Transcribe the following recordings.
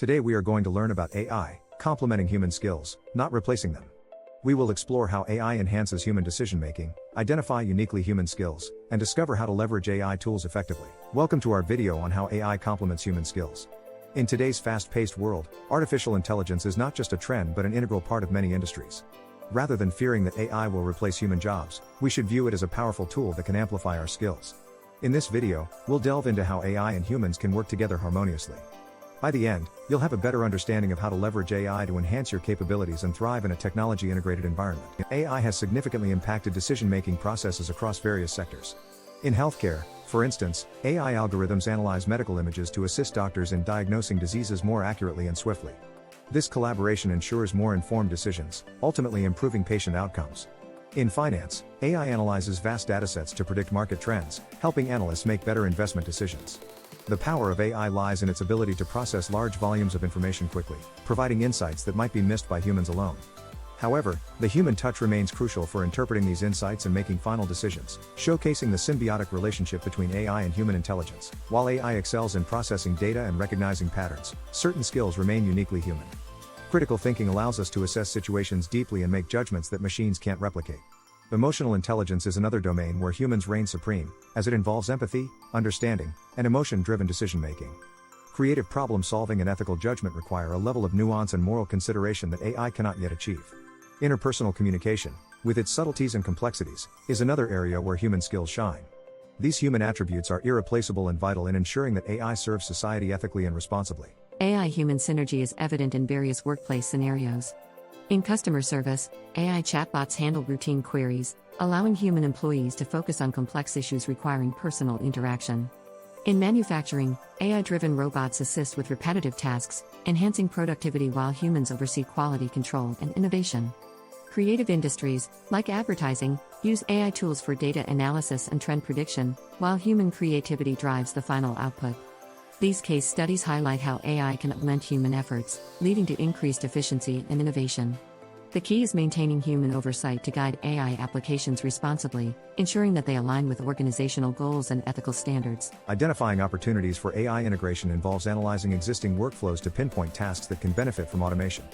Today we are going to learn about AI, complementing human skills, not replacing them. We will explore how AI enhances human decision-making, identify uniquely human skills, and discover how to leverage AI tools effectively. Welcome to our video on how AI complements human skills. In today's fast-paced world, artificial intelligence is not just a trend but an integral part of many industries. Rather than fearing that AI will replace human jobs, we should view it as a powerful tool that can amplify our skills. In this video, we'll delve into how AI and humans can work together harmoniously. By the end, you'll have a better understanding of how to leverage AI to enhance your capabilities and thrive in a technology-integrated environment. AI has significantly impacted decision-making processes across various sectors. In healthcare, for instance, AI algorithms analyze medical images to assist doctors in diagnosing diseases more accurately and swiftly. This collaboration ensures more informed decisions, ultimately improving patient outcomes. In finance, AI analyzes vast datasets to predict market trends, helping analysts make better investment decisions. The power of AI lies in its ability to process large volumes of information quickly, providing insights that might be missed by humans alone. However, the human touch remains crucial for interpreting these insights and making final decisions, showcasing the symbiotic relationship between AI and human intelligence. While AI excels in processing data and recognizing patterns, certain skills remain uniquely human. Critical thinking allows us to assess situations deeply and make judgments that machines can't replicate. Emotional intelligence is another domain where humans reign supreme, as it involves empathy, understanding, and emotion-driven decision-making. Creative problem-solving and ethical judgment require a level of nuance and moral consideration that AI cannot yet achieve. Interpersonal communication, with its subtleties and complexities, is another area where human skills shine. These human attributes are irreplaceable and vital in ensuring that AI serves society ethically and responsibly. AI-human synergy is evident in various workplace scenarios. In customer service, AI chatbots handle routine queries, allowing human employees to focus on complex issues requiring personal interaction. In manufacturing, AI-driven robots assist with repetitive tasks, enhancing productivity while humans oversee quality control and innovation. Creative industries, like advertising, use AI tools for data analysis and trend prediction, while human creativity drives the final output. These case studies highlight how AI can augment human efforts, leading to increased efficiency and innovation. The key is maintaining human oversight to guide AI applications responsibly, ensuring that they align with organizational goals and ethical standards. Identifying opportunities for AI integration involves analyzing existing workflows to pinpoint tasks that can benefit from automation.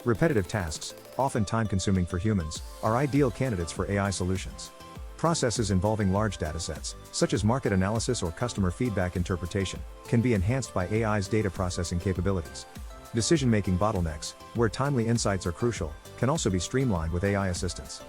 Repetitive tasks, often time-consuming for humans, are ideal candidates for AI solutions. Processes involving large datasets, such as market analysis or customer feedback interpretation, can be enhanced by AI's data processing capabilities. Decision-making bottlenecks, where timely insights are crucial, can also be streamlined with AI assistance.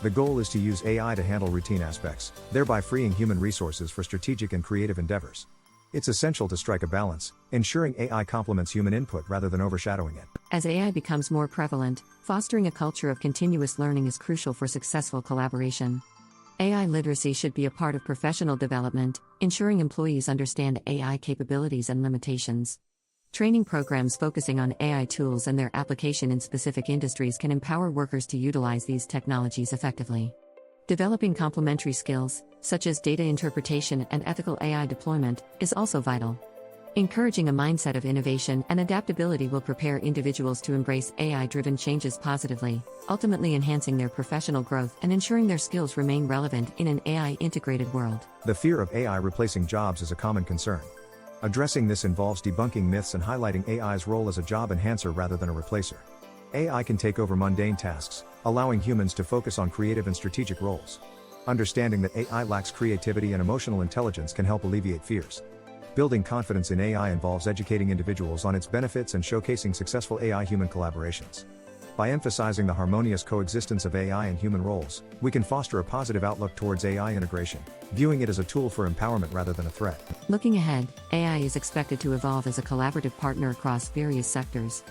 The goal is to use AI to handle routine aspects, thereby freeing human resources for strategic and creative endeavors. It's essential to strike a balance, ensuring AI complements human input rather than overshadowing it. As AI becomes more prevalent, fostering a culture of continuous learning is crucial for successful collaboration. AI literacy should be a part of professional development, ensuring employees understand AI capabilities and limitations. Training programs focusing on AI tools and their application in specific industries can empower workers to utilize these technologies effectively. Developing complementary skills, such as data interpretation and ethical AI deployment, is also vital. Encouraging a mindset of innovation and adaptability will prepare individuals to embrace AI-driven changes positively, ultimately enhancing their professional growth and ensuring their skills remain relevant in an AI-integrated world. The fear of AI replacing jobs is a common concern. Addressing this involves debunking myths and highlighting AI's role as a job enhancer rather than a replacer. AI can take over mundane tasks, allowing humans to focus on creative and strategic roles. Understanding that AI lacks creativity and emotional intelligence can help alleviate fears. Building confidence in AI involves educating individuals on its benefits and showcasing successful AI-human collaborations. By emphasizing the harmonious coexistence of AI and human roles, we can foster a positive outlook towards AI integration, viewing it as a tool for empowerment rather than a threat. Looking ahead, AI is expected to evolve as a collaborative partner across various sectors.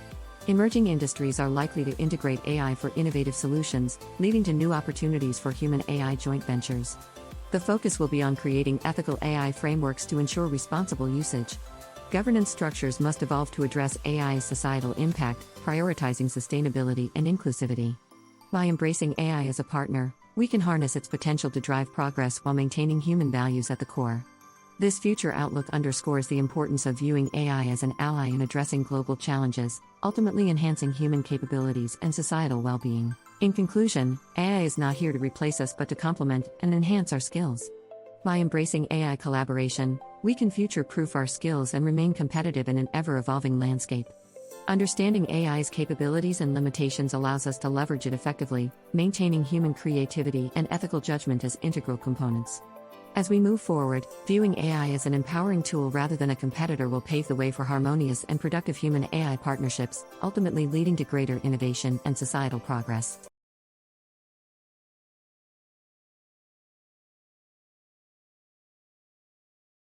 Emerging industries are likely to integrate AI for innovative solutions, leading to new opportunities for human-AI joint ventures. The focus will be on creating ethical AI frameworks to ensure responsible usage. Governance structures must evolve to address AI's societal impact, prioritizing sustainability and inclusivity. By embracing AI as a partner, we can harness its potential to drive progress while maintaining human values at the core. This future outlook underscores the importance of viewing AI as an ally in addressing global challenges, ultimately enhancing human capabilities and societal well-being. In conclusion, AI is not here to replace us but to complement and enhance our skills. By embracing AI collaboration, we can future-proof our skills and remain competitive in an ever-evolving landscape. Understanding AI's capabilities and limitations allows us to leverage it effectively, maintaining human creativity and ethical judgment as integral components. As we move forward, viewing AI as an empowering tool rather than a competitor will pave the way for harmonious and productive human AI partnerships, ultimately leading to greater innovation and societal progress.